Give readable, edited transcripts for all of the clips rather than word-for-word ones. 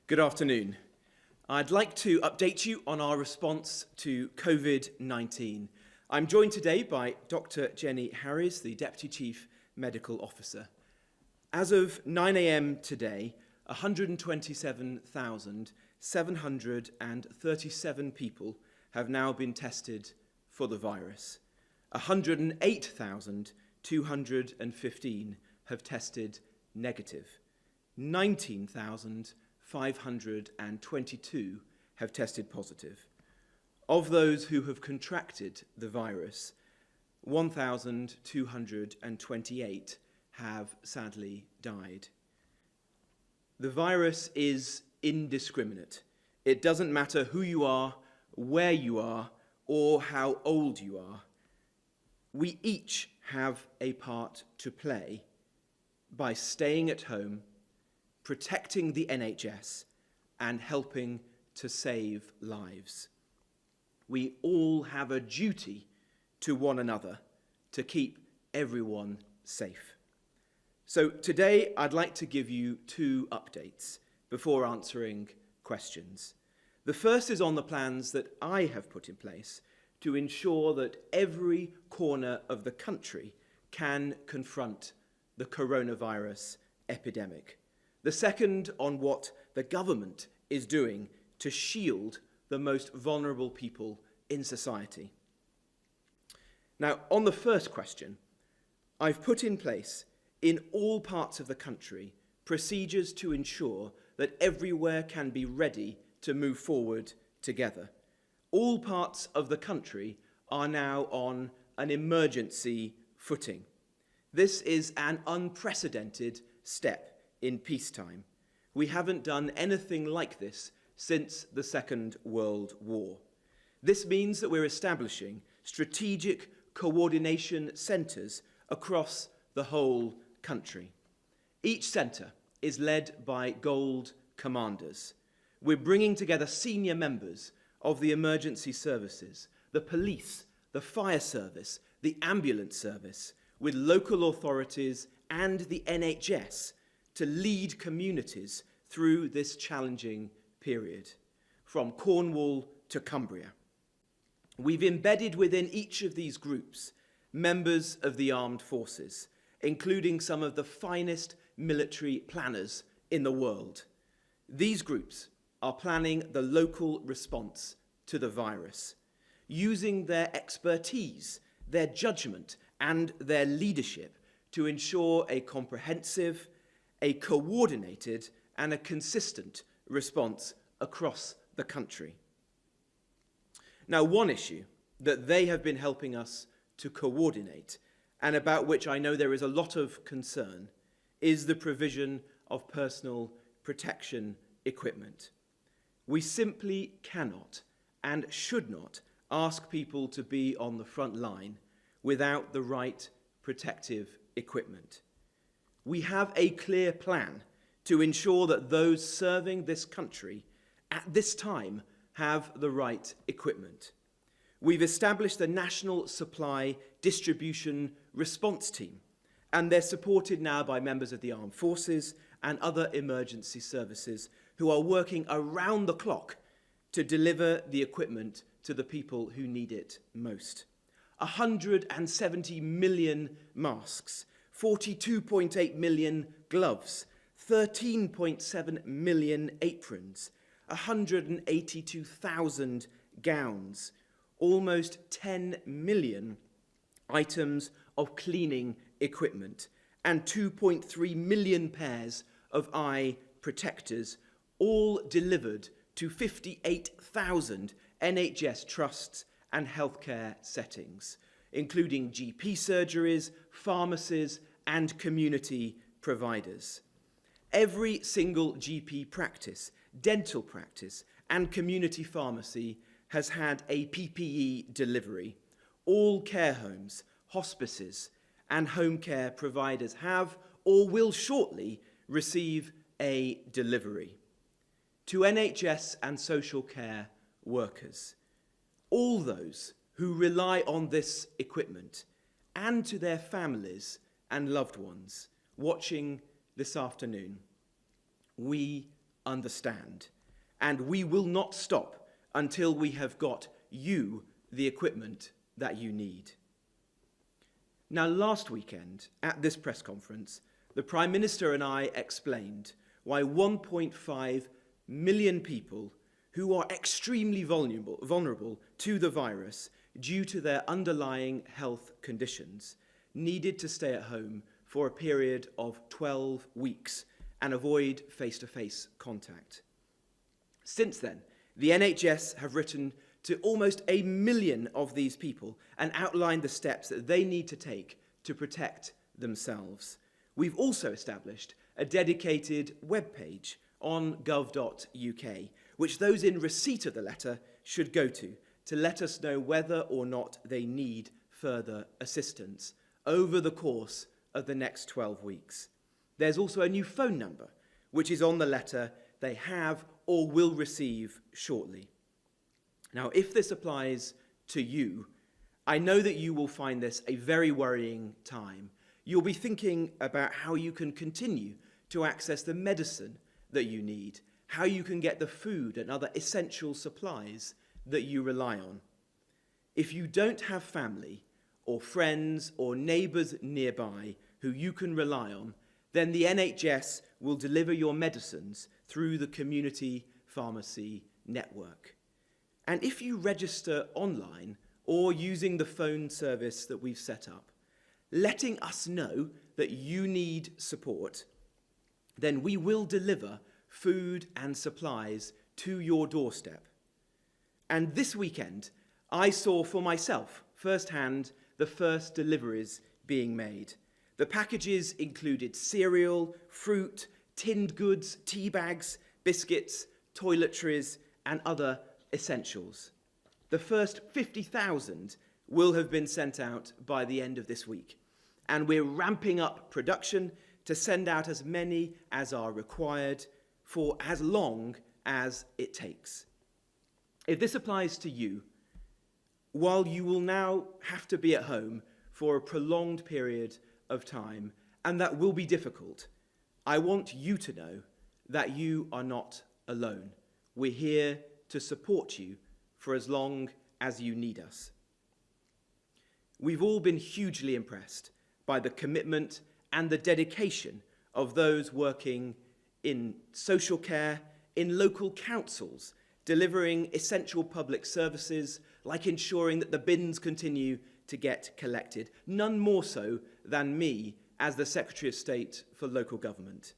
Good afternoon. I'd like to update you on our response to COVID-19. I'm joined today by Dr. Jenny Harries, the Deputy Chief Medical Officer. As of 9 a.m. today, 127,737 people have now been tested for the virus. 108,215 have tested negative. 19,522 have tested positive. Of those who have contracted the virus, 1,228 have sadly died. The virus is indiscriminate. It doesn't matter who you are, where you are, or how old you are. We each have a part to play by staying at home, protecting the NHS, and helping to save lives. We all have a duty to one another to keep everyone safe. So today I'd like to give you two updates before answering questions. The first is on the plans that I have put in place to ensure that every corner of the country can confront the coronavirus epidemic. The second on what the government is doing to shield the most vulnerable people in society. Now, on the first question, I've put in place in all parts of the country procedures to ensure that everywhere can be ready to move forward together. All parts of the country are now on an emergency footing. This is an unprecedented step in peacetime. We haven't done anything like this since the Second World War. This means that we're establishing strategic coordination centres across the whole country. Each centre is led by Gold Commanders. We're bringing together senior members of the emergency services, the police, the fire service, the ambulance service, with local authorities and the NHS to lead communities through this challenging period, from Cornwall to Cumbria. We've embedded within each of these groups members of the armed forces, including some of the finest military planners in the world. These groups are planning the local response to the virus, using their expertise, their judgment, and their leadership to ensure a comprehensive, a coordinated, and a consistent response across the country. Now, one issue that they have been helping us to coordinate, and about which I know there is a lot of concern, is the provision of personal protection equipment. We simply cannot and should not ask people to be on the front line without the right protective equipment. We have a clear plan to ensure that those serving this country at this time have the right equipment. We've established the National Supply Distribution Response Team, and they're supported now by members of the armed forces and other emergency services who are working around the clock to deliver the equipment to the people who need it most. 170 million masks, 42.8 million gloves, 13.7 million aprons, 182,000 gowns, almost 10 million items of cleaning equipment, and 2.3 million pairs of eye protectors, all delivered to 58,000 NHS trusts and healthcare settings, including GP surgeries, pharmacies, and community providers. Every single GP practice, dental practice, and community pharmacy has had a PPE delivery. All care homes, hospices, and home care providers have or will shortly receive a delivery. To NHS and social care workers, all those who rely on this equipment, and to their families and loved ones watching this afternoon, we understand. And we will not stop until we have got you the equipment that you need. Now, last weekend at this press conference, the Prime Minister and I explained why 1.5 million people who are extremely vulnerable to the virus due to their underlying health conditions needed to stay at home for a period of 12 weeks and avoid face-to-face contact. Since then, the NHS have written to almost 1 million of these people and outlined the steps that they need to take to protect themselves. We've also established a dedicated webpage on gov.uk, which those in receipt of the letter should go to let us know whether or not they need further assistance over the course of the next 12 weeks. There's also a new phone number, which is on the letter they have or will receive shortly. Now, if this applies to you, I know that you will find this a very worrying time. You'll be thinking about how you can continue to access the medicine that you need, how you can get the food and other essential supplies that you rely on. If you don't have family or friends or neighbours nearby who you can rely on, then the NHS will deliver your medicines through the community pharmacy network. And if you register online or using the phone service that we've set up, letting us know that you need support, then we will deliver food and supplies to your doorstep. And this weekend, I saw for myself firsthand the first deliveries being made. The packages included cereal, fruit, tinned goods, tea bags, biscuits, toiletries, and other essentials. The first 50,000 will have been sent out by the end of this week, and we're ramping up production to send out as many as are required for as long as it takes. If this applies to you, while you will now have to be at home for a prolonged period of time, and that will be difficult, I want you to know that you are not alone. We're here to support you for as long as you need us. We've all been hugely impressed by the commitment and the dedication of those working in social care, in local councils, delivering essential public services like ensuring that the bins continue to get collected, none more so than me as the Secretary of State for Local Government.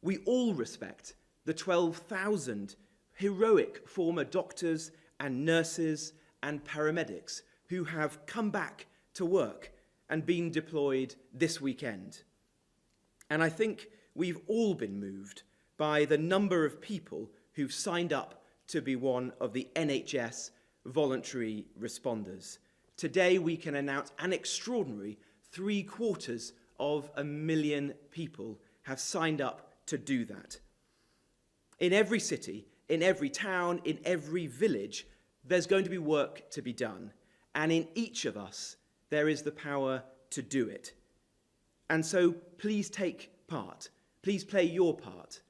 We all respect the 12,000 heroic former doctors and nurses and paramedics who have come back to work and been deployed this weekend. And I think we've all been moved by the number of people who've signed up to be one of the NHS voluntary responders. Today we can announce an extraordinary 750,000 people have signed up to do that. In every city, in every town, in every village, there's going to be work to be done. And in each of us, there is the power to do it. And so please take part. Please play your part.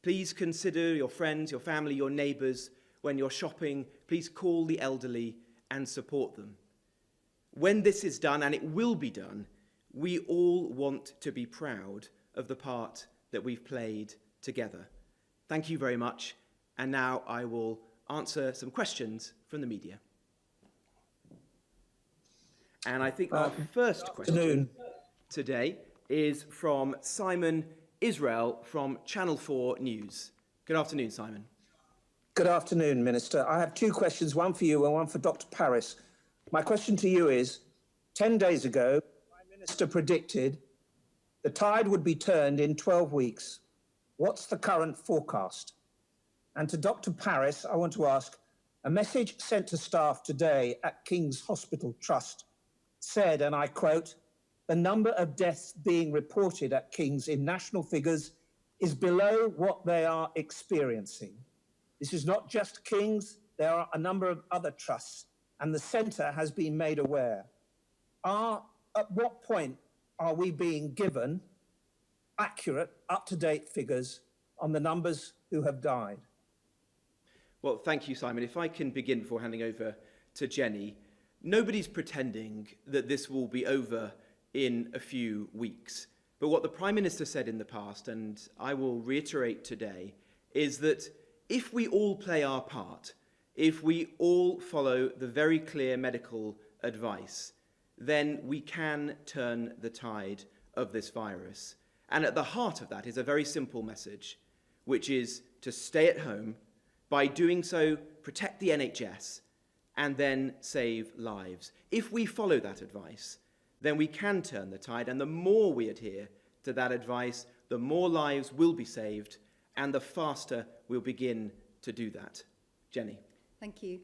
Please consider your friends, your family, your neighbours. When you're shopping, please call the elderly and support them. When this is done, and it will be done, we all want to be proud of the part that we've played together. Thank you very much. And now I will answer some questions from the media. And I think our first question today is from Simon Israel from Channel 4 News. Good afternoon, Simon. Good afternoon, Minister. I have two questions, one for you and one for Dr. Paris. My question to you is, 10 days ago, the Prime Minister predicted the tide would be turned in 12 weeks. What's the current forecast? And to Dr. Paris, I want to ask, a message sent to staff today at King's Hospital Trust said, and I quote, "The number of deaths being reported at King's in national figures is below what they are experiencing. This is not just King's, there are a number of other trusts, and the centre has been made aware. At what point are we being given accurate, up-to-date figures on the numbers who have died? Well, thank you, Simon. If I can begin before handing over to Jenny. Nobody's pretending that this will be over in a few weeks. But what the Prime Minister said in the past, and I will reiterate today, is that if we all play our part, if we all follow the very clear medical advice, then we can turn the tide of this virus. And at the heart of that is a very simple message, which is to stay at home. By doing so, protect the NHS and then save lives. If we follow that advice, then we can turn the tide, and the more we adhere to that advice, the more lives will be saved, and the faster we'll begin to do that. Jenny. Thank you.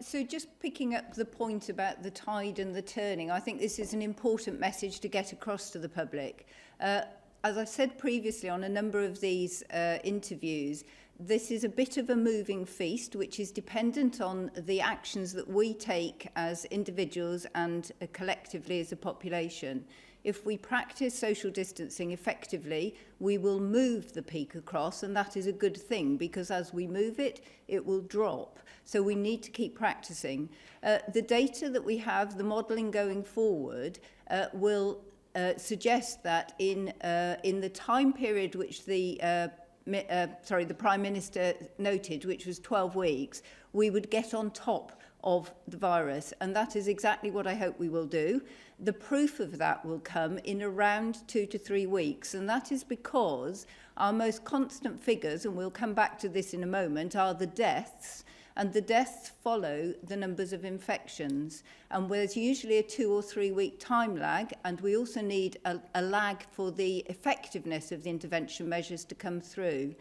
So just picking up the point about the tide and the turning, I think this is an important message to get across to the public. As I said previously on a number of these interviews, this is a bit of a moving feast, which is dependent on the actions that we take as individuals and collectively as a population. If we practice social distancing effectively, we will move the peak across, and that is a good thing, because as we move it, it will drop. So we need to keep practicing. The data that we have, the modelling going forward, will suggest that in the time period which the Prime Minister noted, which was 12 weeks, we would get on top of the virus, and that is exactly what I hope we will do. The proof of that will come in around 2 to 3 weeks, and that is because our most constant figures, and we'll come back to this in a moment, are the deaths, and the deaths follow the numbers of infections. And there's usually a 2 or 3 week time lag, and we also need a lag for the effectiveness of the intervention measures to come through.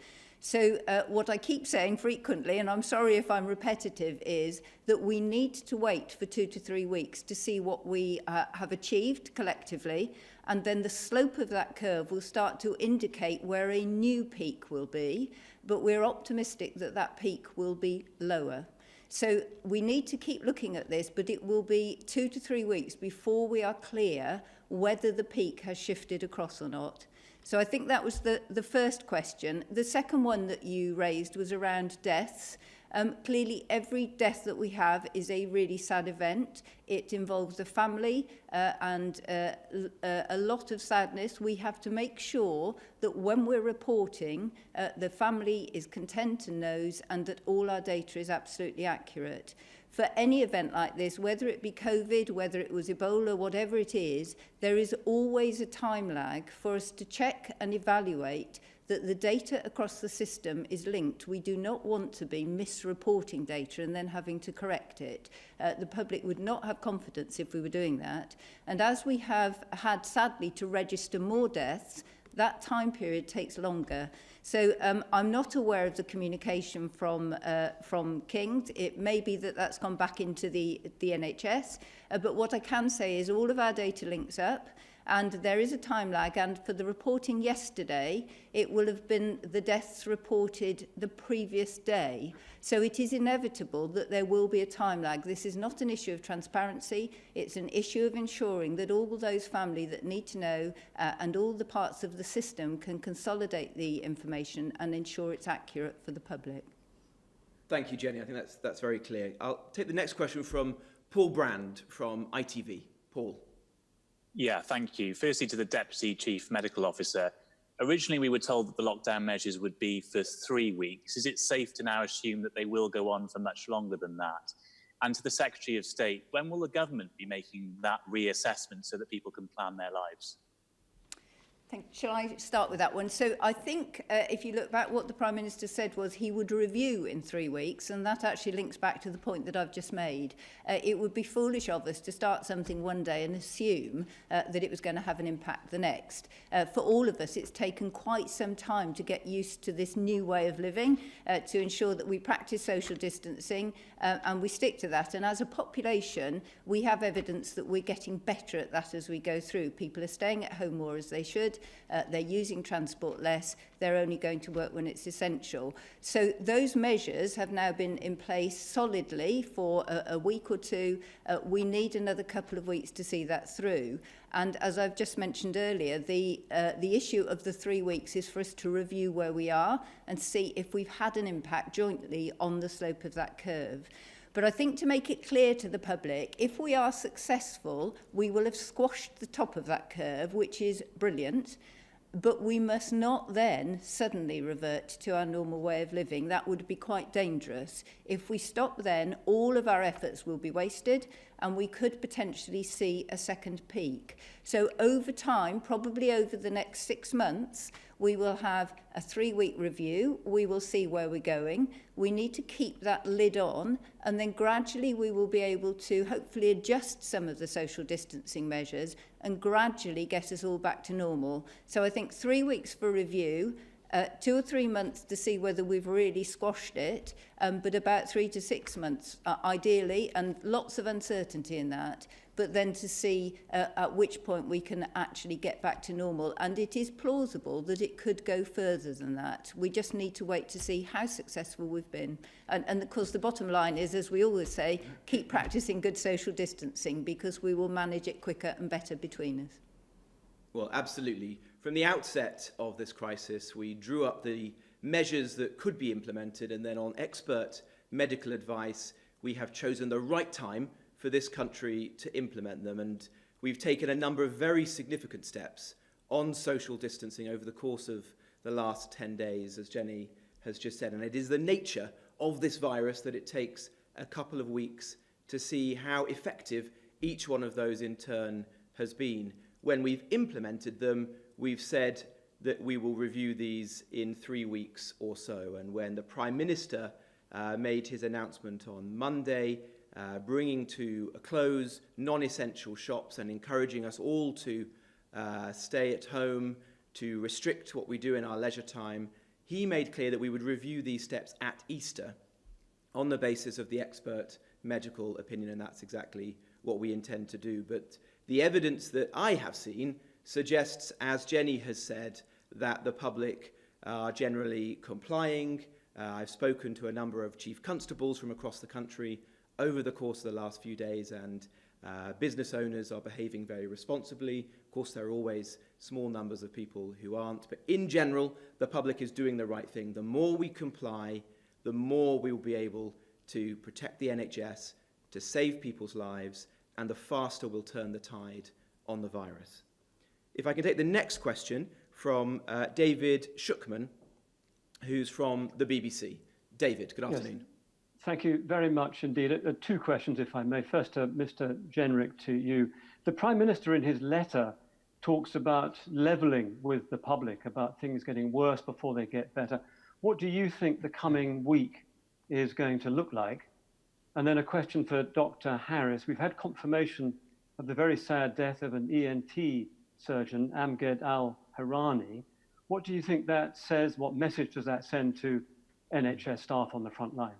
So what I keep saying frequently, and I'm sorry if I'm repetitive, is that we need to wait for 2 to 3 weeks to see what we have achieved collectively, and then the slope of that curve will start to indicate where a new peak will be, but we're optimistic that that peak will be lower. So we need to keep looking at this, but it will be 2 to 3 weeks before we are clear whether the peak has shifted across or not. So I think that was the first question. The second one that you raised was around deaths. Clearly, every death that we have is a really sad event. It involves a family and a lot of sadness. We have to make sure that when we're reporting, the family is content and knows, and that all our data is absolutely accurate. For any event like this, whether it be COVID, whether it was Ebola, whatever it is, there is always a time lag for us to check and evaluate that the data across the system is linked. We do not want to be misreporting data and then having to correct it. The public would not have confidence if we were doing that. And as we have had, sadly, to register more deaths, that time period takes longer. So I'm not aware of the communication from King's. It may be that that's gone back into the NHS, but what I can say is all of our data links up, and there is a time lag, and for the reporting yesterday, it will have been the deaths reported the previous day. So it is inevitable that there will be a time lag. This is not an issue of transparency, it's an issue of ensuring that all those families that need to know and all the parts of the system can consolidate the information and ensure it's accurate for the public. Thank you, Jenny. I think that's very clear. I'll take the next question from Paul Brand from ITV. Paul. Yeah, thank you. Firstly, to the Deputy Chief Medical Officer. Originally, we were told that the lockdown measures would be for 3 weeks. Is it safe to now assume that they will go on for much longer than that? And to the Secretary of State, when will the government be making that reassessment so that people can plan their lives? Shall I start with that one? So I think if you look back, what the Prime Minister said was he would review in 3 weeks, and that actually links back to the point that I've just made. It would be foolish of us to start something one day and assume that it was going to have an impact the next. For all of us, it's taken quite some time to get used to this new way of living, to ensure that we practice social distancing and we stick to that. And as a population, we have evidence that we're getting better at that as we go through. People are staying at home more as they should. they're using transport less, they're only going to work when it's essential. So those measures have now been in place solidly for a week or two. We need another couple of weeks to see that through. And as I've just mentioned earlier, the issue of the 3 weeks is for us to review where we are and see if we've had an impact jointly on the slope of that curve. But I think to make it clear to the public, if we are successful, we will have squashed the top of that curve, which is brilliant. But we must not then suddenly revert to our normal way of living. That would be quite dangerous. If we stop then, all of our efforts will be wasted and we could potentially see a second peak. So over time, probably over the next 6 months, we will have a 3-week review. We will see where we're going. We need to keep that lid on, and then gradually we will be able to hopefully adjust some of the social distancing measures and gradually get us all back to normal. So I think 3 weeks for review, 2 or 3 months to see whether we've really squashed it, but about 3 to 6 months ideally, and lots of uncertainty in that, but then to see at which point we can actually get back to normal. And it is plausible that it could go further than that. We just need to wait to see how successful we've been. And of course, the bottom line is, as we always say, keep practicing good social distancing, because we will manage it quicker and better between us. Well, absolutely. From the outset of this crisis, we drew up the measures that could be implemented, and then on expert medical advice, we have chosen the right time for this country to implement them. And we've taken a number of very significant steps on social distancing over the course of the last 10 days, as Jenny has just said. And it is the nature of this virus that it takes a couple of weeks to see how effective each one of those in turn has been. When we've implemented them, we've said that we will review these in 3 weeks or so. And when the Prime Minister made his announcement on Monday, bringing to a close non-essential shops and encouraging us all to stay at home, to restrict what we do in our leisure time, he made clear that we would review these steps at Easter on the basis of the expert medical opinion, and that's exactly what we intend to do. But the evidence that I have seen suggests, as Jenny has said, that the public are generally complying. I've spoken to a number of chief constables from across the country over the course of the last few days, and business owners are behaving very responsibly. Of course, there are always small numbers of people who aren't, but in general, the public is doing the right thing. The more we comply, the more we will be able to protect the NHS, to save people's lives, and the faster we'll turn the tide on the virus. If I can take the next question from David Shookman, who's from the BBC. David, good afternoon. Yes. Thank you very much indeed. 2 questions, if I may. First, Mr. Jenrick, to you. The Prime Minister in his letter talks about levelling with the public, about things getting worse before they get better. What do you think the coming week is going to look like? And then a question for Dr. Harris. We've had confirmation of the very sad death of an ENT surgeon, Amged al-Harani. What do you think that says? What message does that send to NHS staff on the front line?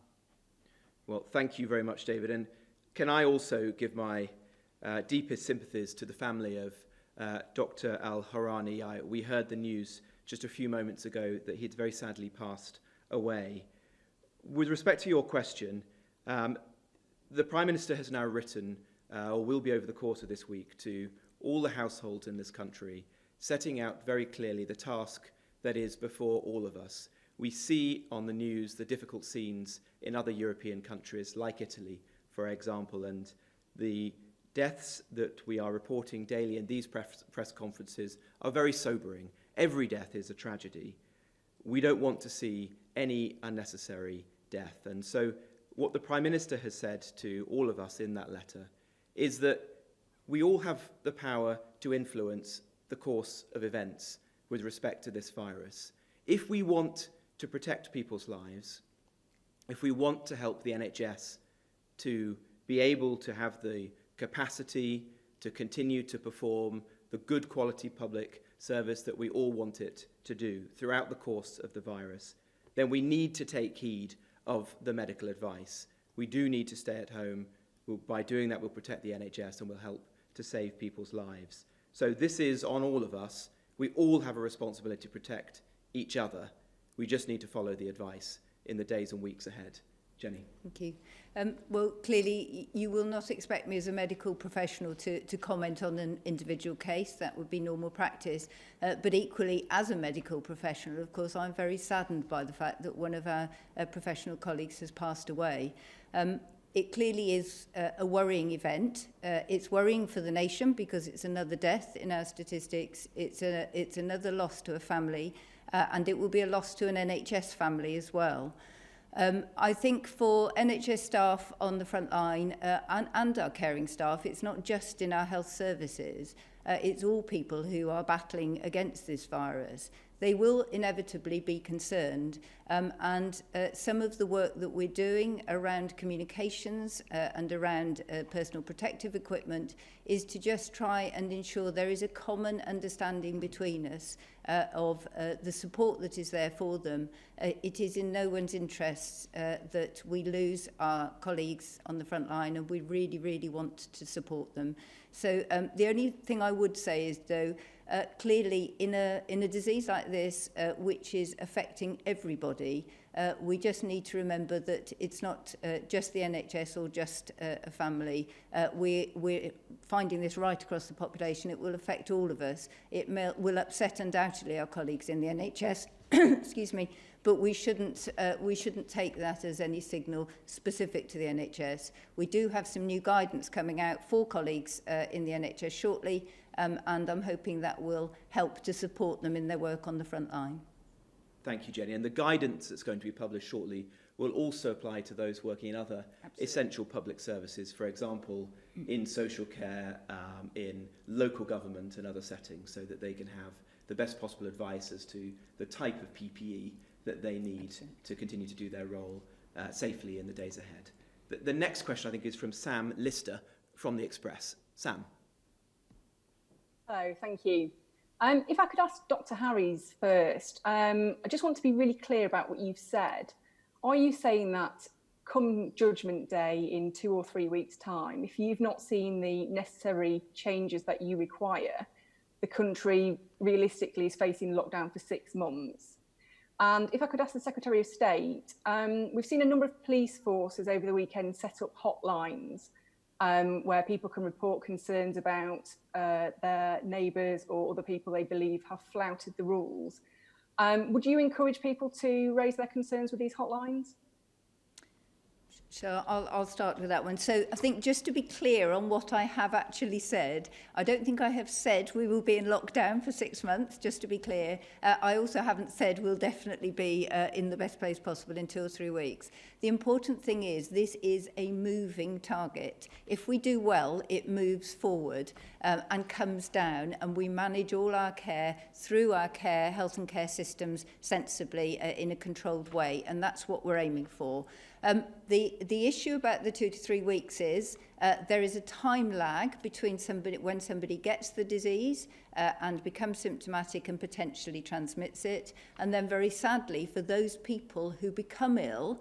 Well, thank you very much, David. And can I also give my deepest sympathies to the family of Dr. al-Harani. We heard the news just a few moments ago that he'd very sadly passed away. With respect to your question, the Prime Minister has now written, or will be over the course of this week, to all the households in this country, setting out very clearly the task that is before all of us. We see on the news the difficult scenes in other European countries, like Italy, for example, and the deaths that we are reporting daily in these press conferences are very sobering. Every death is a tragedy. We don't want to see any unnecessary death. And so what the Prime Minister has said to all of us in that letter is that we all have the power to influence the course of events with respect to this virus. If we want to protect people's lives, if we want to help the NHS to be able to have the capacity to continue to perform the good quality public service that we all want it to do throughout the course of the virus, then we need to take heed of the medical advice. We do need to stay at home. By doing that, we'll protect the NHS and we'll help to save people's lives. So this is on all of us. We all have a responsibility to protect each other. We just need to follow the advice in the days and weeks ahead. Jenny. Thank you. Well, clearly, you will not expect me as a medical professional to comment on an individual case. That would be normal practice. But equally, as a medical professional, of course, I'm very saddened by the fact that one of our professional colleagues has passed away. It clearly is a worrying event. It's worrying for the nation because it's another death in our statistics. It's another loss to a family, and it will be a loss to an NHS family as well. I think for NHS staff on the front line and our caring staff, it's not just in our health services, it's all people who are battling against this virus. They will inevitably be concerned, and some of the work that we're doing around communications and around personal protective equipment is to just try and ensure there is a common understanding between us of the support that is there for them. It is in no one's interests that we lose our colleagues on the front line, and we really, really want to support them. So the only thing I would say is, though, clearly in a disease like this, which is affecting everybody, we just need to remember that it's not just the NHS or just a family. We're finding this right across the population. It will affect all of us. It will upset undoubtedly our colleagues in the NHS, excuse me, but we shouldn't take that as any signal specific to the NHS. We do have some new guidance coming out for colleagues in the NHS shortly, and I'm hoping that will help to support them in their work on the front line. Thank you, Jenny. And the guidance that's going to be published shortly will also apply to those working in other essential public services, for example, in social care, in local government and other settings, so that they can have the best possible advice as to the type of PPE that they need to continue to do their role safely in the days ahead. The next question, I think, is from Sam Lister from The Express. Sam. Hello, thank you. If I could ask Dr. Harries first, I just want to be really clear about what you've said. Are you saying that come Judgment Day in 2 or 3 weeks' time, if you've not seen the necessary changes that you require, the country realistically is facing lockdown for 6 months? And if I could ask the Secretary of State, we've seen a number of police forces over the weekend set up hotlines where people can report concerns about their neighbours or other people they believe have flouted the rules. Would you encourage people to raise their concerns with these hotlines? So I'll start with that one. So I think just to be clear on what I have actually said, I don't think I have said we will be in lockdown for 6 months, just to be clear. I also haven't said we'll definitely be in the best place possible in 2 or 3 weeks. The important thing is this is a moving target. If we do well, it moves forward and comes down, and we manage all our care through our health and care systems sensibly in a controlled way, and that's what we're aiming for. The issue about the 2 to 3 weeks is there is a time lag between when somebody gets the disease and becomes symptomatic and potentially transmits it, and then very sadly for those people who become ill,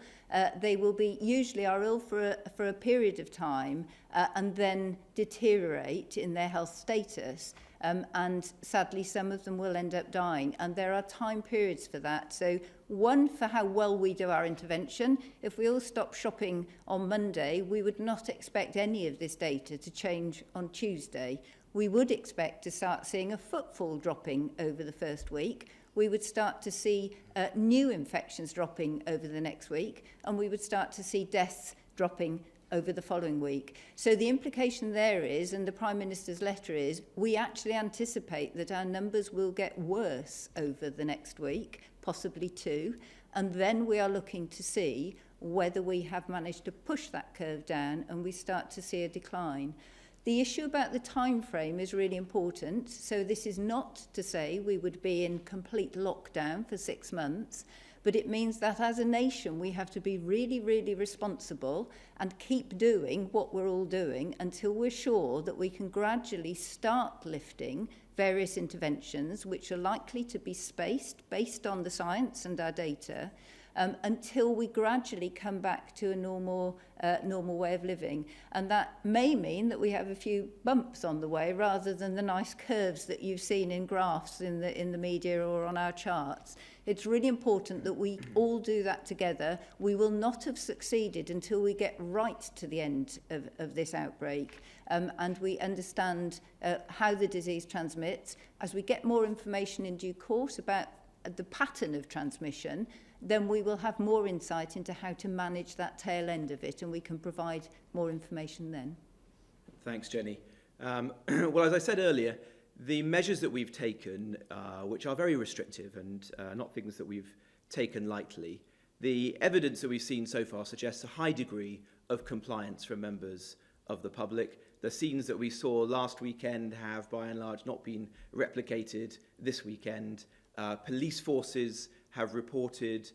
they will be usually are ill for a period of time and then deteriorate in their health status. And sadly, some of them will end up dying. And there are time periods for that. So one, for how well we do our intervention. If we all stop shopping on Monday, we would not expect any of this data to change on Tuesday. We would expect to start seeing a footfall dropping over the first week. We would start to see new infections dropping over the next week. And we would start to see deaths dropping over the following week. So the implication there is, and the Prime Minister's letter is, we actually anticipate that our numbers will get worse over the next week, possibly 2, and then we are looking to see whether we have managed to push that curve down and we start to see a decline. The issue about the time frame is really important. So this is not to say we would be in complete lockdown for 6 months, but it means that as a nation we have to be really, really responsible and keep doing what we're all doing until we're sure that we can gradually start lifting various interventions which are likely to be spaced based on the science and our data, until we gradually come back to a normal way of living. And that may mean that we have a few bumps on the way rather than the nice curves that you've seen in graphs in the media or on our charts. It's really important that we all do that together. We will not have succeeded until we get right to the end of this outbreak and we understand how the disease transmits. As we get more information in due course about the pattern of transmission, then we will have more insight into how to manage that tail end of it, and we can provide more information then. Thanks, Jenny. Well, as I said earlier, the measures that we've taken, which are very restrictive and not things that we've taken lightly, the evidence that we've seen so far suggests a high degree of compliance from members of the public. The scenes that we saw last weekend have, by and large, not been replicated this weekend. Police forces have reported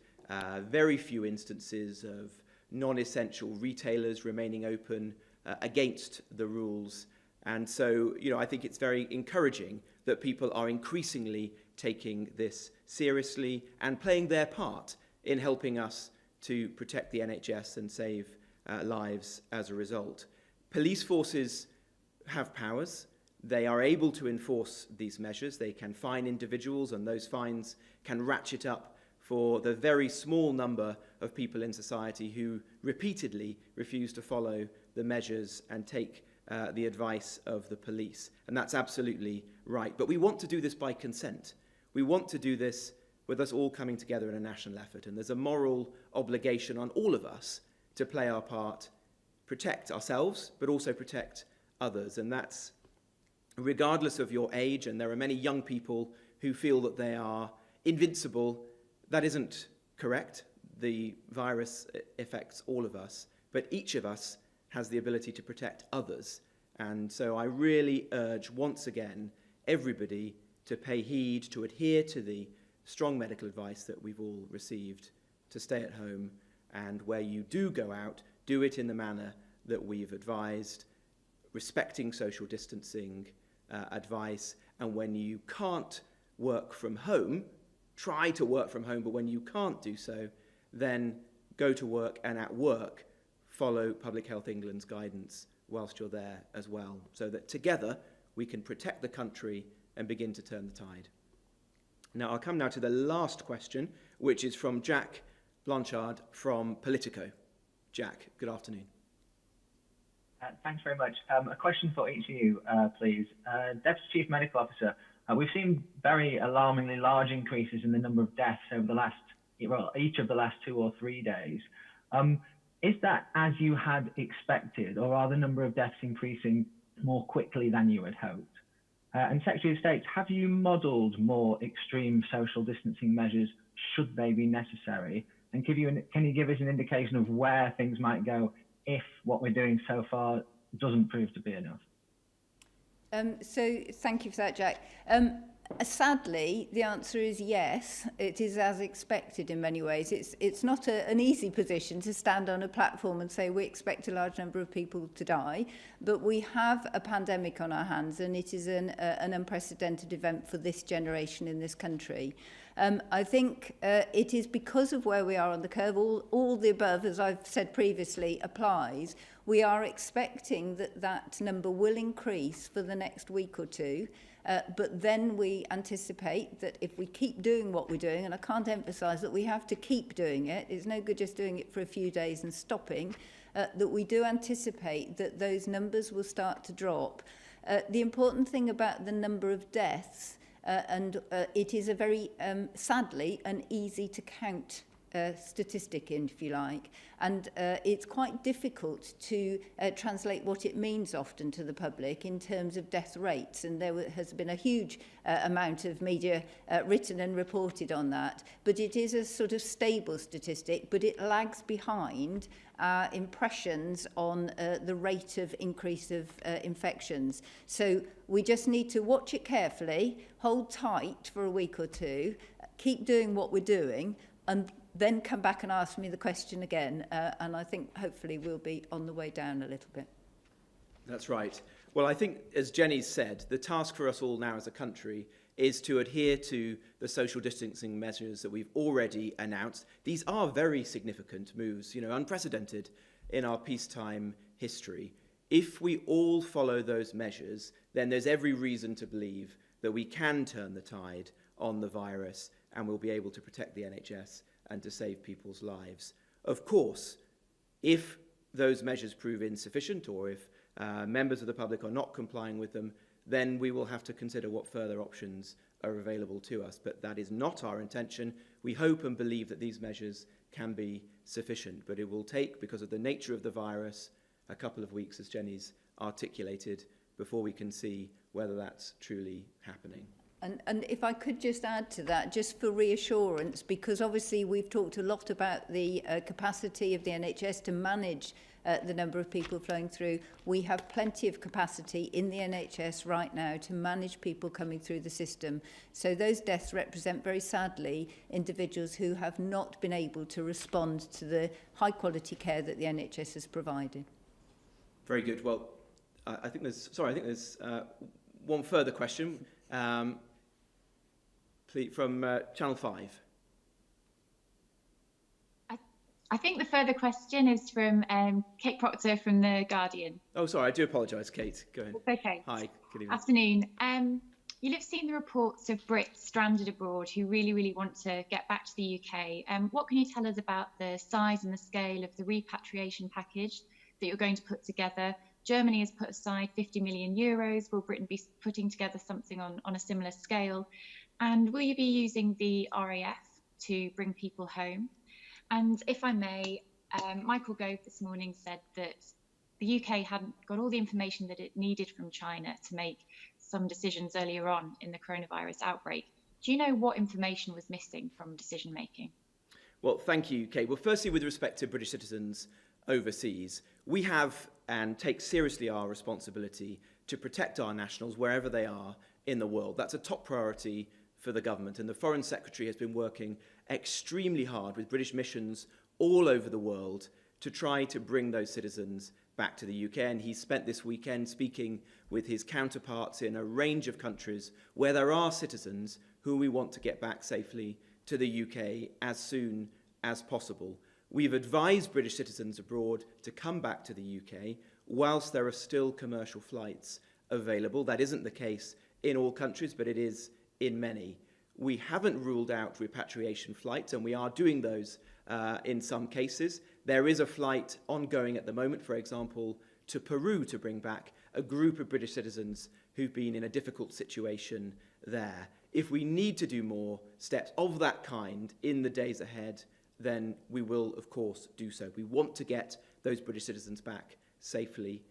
very few instances of non-essential retailers remaining open against the rules. And so, I think it's very encouraging that people are increasingly taking this seriously and playing their part in helping us to protect the NHS and save lives as a result. Police forces have powers. They are able to enforce these measures. They can fine individuals, and those fines can ratchet up for the very small number of people in society who repeatedly refuse to follow the measures and take the advice of the police. And that's absolutely right. But we want to do this by consent. We want to do this with us all coming together in a national effort. And there's a moral obligation on all of us to play our part, protect ourselves, but also protect others. And that's regardless of your age, and there are many young people who feel that they are invincible. That isn't correct. The virus affects all of us, but each of us has the ability to protect others. And so I really urge, once again, everybody to pay heed, to adhere to the strong medical advice that we've all received, to stay at home, and where you do go out, do it in the manner that we've advised, respecting social distancing advice. And when you can't work from home, try to work from home, but when you can't do so, then go to work, and at work, follow Public Health England's guidance whilst you're there as well, so that together we can protect the country and begin to turn the tide. Now, I'll come now to the last question, which is from Jack Blanchard from Politico. Jack, good afternoon. Thanks very much. A question for each of you, please. Deputy Chief Medical Officer, we've seen very alarmingly large increases in the number of deaths over the last, each of the last 2 or 3 days. Is that as you had expected, or are the number of deaths increasing more quickly than you had hoped? And Secretary of State, have you modelled more extreme social distancing measures should they be necessary? And can you give us an indication of where things might go if what we're doing so far doesn't prove to be enough? So thank you for that, Jack. Sadly, the answer is yes. It is as expected in many ways. It's not an easy position to stand on a platform and say we expect a large number of people to die, but we have a pandemic on our hands, and it is an unprecedented event for this generation in this country. I think it is because of where we are on the curve, all the above, as I've said previously, applies. We are expecting that number will increase for the next week or two. But then we anticipate that if we keep doing what we're doing, and I can't emphasise that we have to keep doing it, it's no good just doing it for a few days and stopping, that we do anticipate that those numbers will start to drop. The important thing about the number of deaths, and it is a very, sadly, an easy to count statistic, if you like, and it's quite difficult to translate what it means often to the public in terms of death rates, and there has been a huge amount of media written and reported on that, but it is a sort of stable statistic, but it lags behind our impressions on the rate of increase of infections. So we just need to watch it carefully, hold tight for a week or two, keep doing what we're doing, and then come back and ask me the question again, and I think hopefully we'll be on the way down a little bit. That's right. Well, I think, as Jenny said, the task for us all now as a country is to adhere to the social distancing measures that we've already announced. These are very significant moves, unprecedented in our peacetime history. If we all follow those measures, then there's every reason to believe that we can turn the tide on the virus and we'll be able to protect the NHS and to save people's lives. Of course, if those measures prove insufficient or if members of the public are not complying with them, then we will have to consider what further options are available to us. But that is not our intention. We hope and believe that these measures can be sufficient, but it will take, because of the nature of the virus, a couple of weeks, as Jenny's articulated, before we can see whether that's truly happening. And if I could just add to that, just for reassurance, because obviously we've talked a lot about the capacity of the NHS to manage the number of people flowing through. We have plenty of capacity in the NHS right now to manage people coming through the system. So those deaths represent, very sadly, individuals who have not been able to respond to the high quality care that the NHS has provided. Very good. Well, I think there's one further question. Please, from Channel 5. I think the further question is from Kate Proctor from The Guardian. Oh, sorry, I do apologise, Kate. Go ahead. Okay. Hi, good evening. Afternoon. You'll have seen the reports of Brits stranded abroad who really, really want to get back to the UK. What can you tell us about the size and the scale of the repatriation package that you're going to put together? Germany has put aside 50 million euros. Will Britain be putting together something on a similar scale? And will you be using the RAF to bring people home? And if I may, Michael Gove this morning said that the UK hadn't got all the information that it needed from China to make some decisions earlier on in the coronavirus outbreak. Do you know what information was missing from decision making? Well, thank you, Kate. Well, firstly, with respect to British citizens overseas, we have and take seriously our responsibility to protect our nationals wherever they are in the world. That's a top priority for the government, and the Foreign Secretary has been working extremely hard with British missions all over the world to try to bring those citizens back to the UK. And he spent this weekend speaking with his counterparts in a range of countries where there are citizens who we want to get back safely to the UK as soon as possible. We've advised British citizens abroad to come back to the UK whilst there are still commercial flights available. That isn't the case in all countries, but it is in many. We haven't ruled out repatriation flights, and we are doing those in some cases. There is a flight ongoing at the moment, for example, to Peru to bring back a group of British citizens who've been in a difficult situation there. If we need to do more steps of that kind in the days ahead, then we will, of course, do so. We want to get those British citizens back safely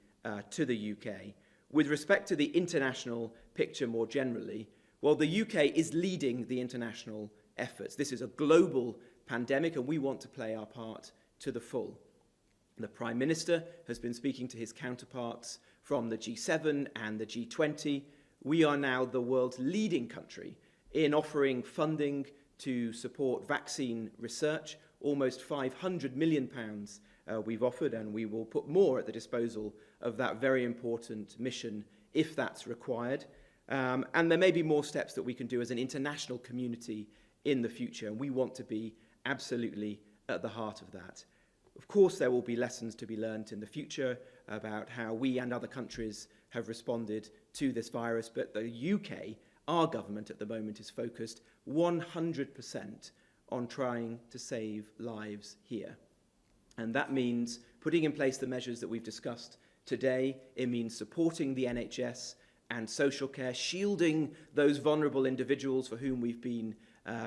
to the UK. With respect to the international picture more generally, well, the UK is leading the international efforts. This is a global pandemic, and we want to play our part to the full. The Prime Minister has been speaking to his counterparts from the G7 and the G20. We are now the world's leading country in offering funding to support vaccine research. Almost £500 million we've offered, and we will put more at the disposal of that very important mission if that's required. And there may be more steps that we can do as an international community in the future, and we want to be absolutely at the heart of that. Of course, there will be lessons to be learned in the future about how we and other countries have responded to this virus, but the UK, our government at the moment, is focused 100% on trying to save lives here. And that means putting in place the measures that we've discussed today. It means supporting the NHS and social care, shielding those vulnerable individuals for whom we've been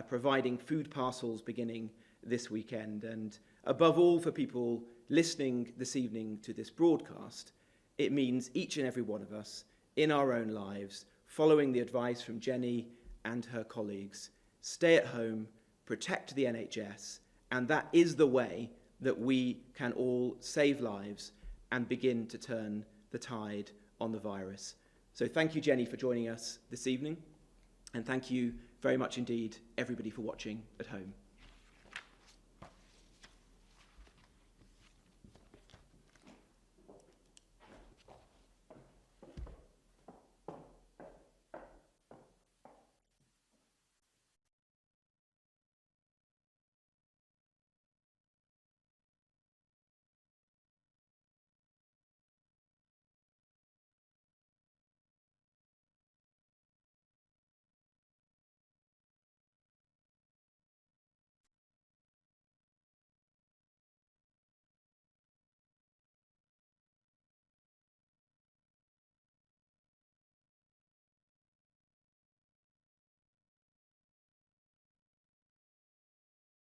providing food parcels beginning this weekend. And above all, for people listening this evening to this broadcast, it means each and every one of us in our own lives following the advice from Jenny and her colleagues. Stay at home, protect the NHS, and that is the way that we can all save lives and begin to turn the tide on the virus. So thank you, Jenny, for joining us this evening, and thank you very much indeed, everybody, for watching at home.